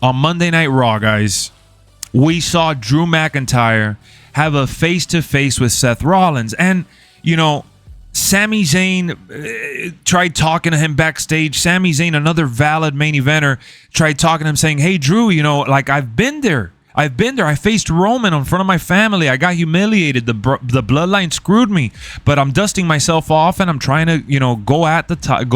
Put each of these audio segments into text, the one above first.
on Monday Night Raw, guys, we saw Drew McIntyre have a face-to-face with Seth Rollins. And, you know, Sami Zayn tried talking to him backstage. Sami Zayn, another valid main eventer, tried talking to him saying, hey, Drew, you know, like, I've been there. I faced Roman in front of my family. I got humiliated. The bloodline screwed me, but I'm dusting myself off and I'm trying to, you know, go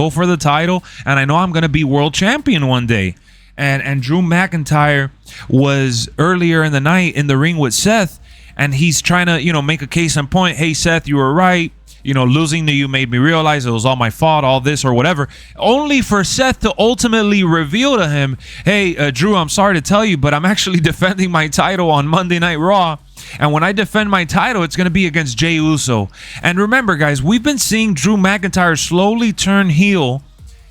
for the title. And I know I'm going to be world champion one day. And Drew McIntyre was earlier in the night in the ring with Seth, and he's trying to, you know, make a case in point. Hey, Seth, you were right. You know, losing to you made me realize it was all my fault, all this or whatever, only for Seth to ultimately reveal to him, hey, Drew, I'm sorry to tell you, but I'm actually defending my title on Monday Night Raw. And when I defend my title, it's going to be against Jey Uso. And remember, guys, we've been seeing Drew McIntyre slowly turn heel,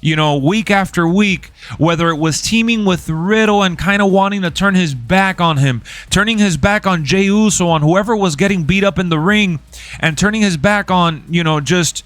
you know, week after week, whether it was teaming with Riddle and kind of wanting to turn his back on him, turning his back on Jey Uso, on whoever was getting beat up in the ring, and turning his back on, you know, just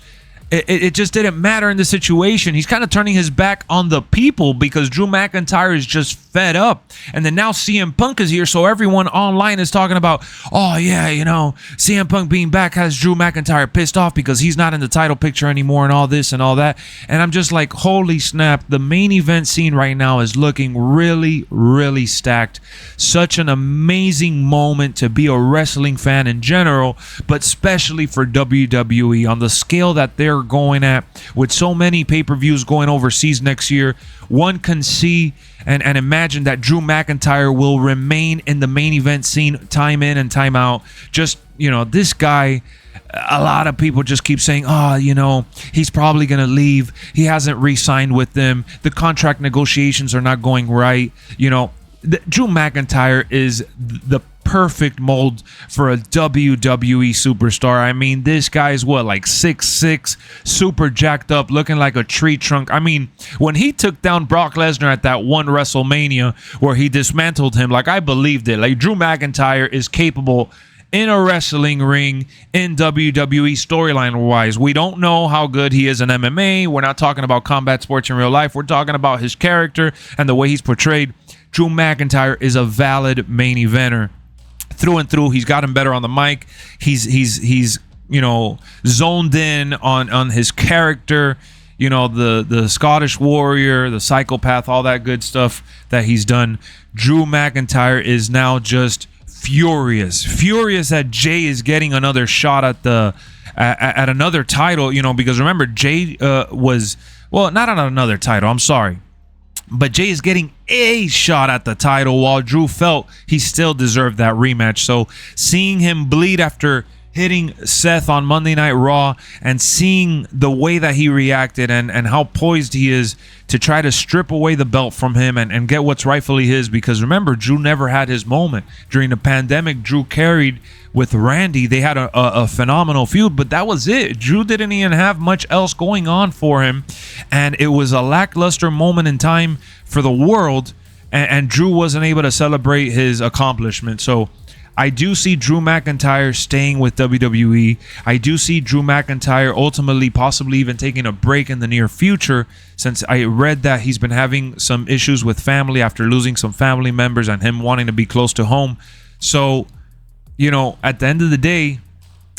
it just didn't matter in the situation. He's kind of turning his back on the people because Drew McIntyre is just fed up. And then now CM Punk is here, so everyone online is talking about, oh yeah, you know, CM Punk being back has Drew McIntyre pissed off because he's not in the title picture anymore and all this and all that. And I'm just like, holy snap, the main event scene right now is looking really, really stacked. Such an amazing moment to be a wrestling fan in general, but especially for WWE on the scale that they're going at, with so many pay-per-views going overseas next year. One can see and imagine that Drew McIntyre will remain in the main event scene time in and time out. Just, you know, this guy, a lot of people just keep saying, oh, you know, he's probably going to leave. He hasn't re-signed with them. The contract negotiations are not going right. You know, Drew McIntyre is the perfect mold for a WWE superstar. I mean, this guy's what, like 6'6", super jacked up, looking like a tree trunk. I mean, when he took down Brock Lesnar at that one WrestleMania where he dismantled him, like, I believed it. Like, Drew McIntyre is capable in a wrestling ring in WWE storyline wise. We don't know how good he is in MMA. We're not talking about combat sports in real life. We're talking about his character and the way he's portrayed. Drew McIntyre is a valid main eventer through and through. He's gotten better on the mic. He's you know, zoned in on his character, you know, the Scottish warrior, the psychopath, all that good stuff that he's done. Drew McIntyre is now just furious that Jey is getting another shot at another title, you know, because remember, Jey was, well, not on another title, I'm sorry, but Jey is getting a shot at the title while Drew felt he still deserved that rematch. So seeing him bleed after hitting Seth on Monday Night Raw and seeing the way that he reacted and how poised he is to try to strip away the belt from him and get what's rightfully his, because remember, Drew never had his moment. During the pandemic, Drew carried with Randy. They had a phenomenal feud, but that was it. Drew didn't even have much else going on for him, and it was a lackluster moment in time for the world, and Drew wasn't able to celebrate his accomplishment. So I do see Drew McIntyre staying with WWE. I do see Drew McIntyre ultimately possibly even taking a break in the near future, since I read that he's been having some issues with family after losing some family members and him wanting to be close to home. So, you know, at the end of the day,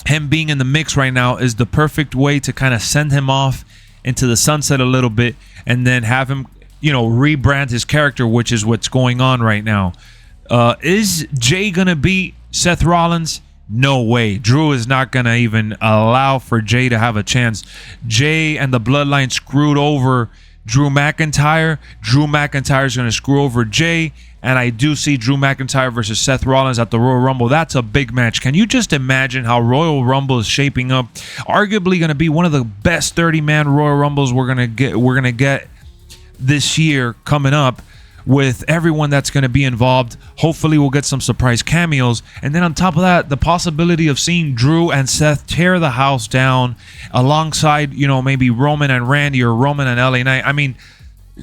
him being in the mix right now is the perfect way to kind of send him off into the sunset a little bit and then have him, you know, rebrand his character, which is what's going on right now. Is Jey gonna beat Seth Rollins? No way. Drew is not gonna even allow for Jey to have a chance. Jey and the Bloodline screwed over Drew McIntyre. Drew McIntyre is gonna screw over Jey, and I do see Drew McIntyre versus Seth Rollins at the Royal Rumble. That's a big match. Can you just imagine how Royal Rumble is shaping up? Arguably gonna be one of the best 30-man Royal Rumbles we're gonna get this year coming up, with everyone that's going to be involved. Hopefully we'll get some surprise cameos, and then on top of that, the possibility of seeing Drew and Seth tear the house down alongside, you know, maybe Roman and Randy or Roman and LA Knight. I mean,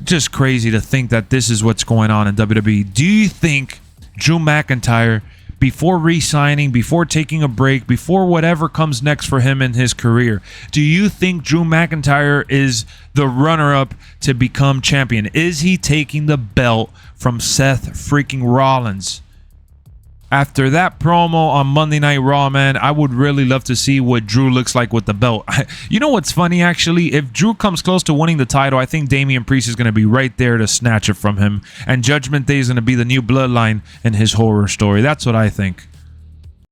just crazy to think that this is what's going on in WWE. Do you think Drew McIntyre before re-signing, before taking a break, before whatever comes next for him in his career? Do you think Drew McIntyre is the runner-up to become champion? Is he taking the belt from Seth freaking Rollins? After that promo on Monday Night Raw, man, I would really love to see what Drew looks like with the belt. You know what's funny, actually? If Drew comes close to winning the title, I think Damian Priest is going to be right there to snatch it from him. And Judgment Day is going to be the new bloodline in his horror story. That's what I think.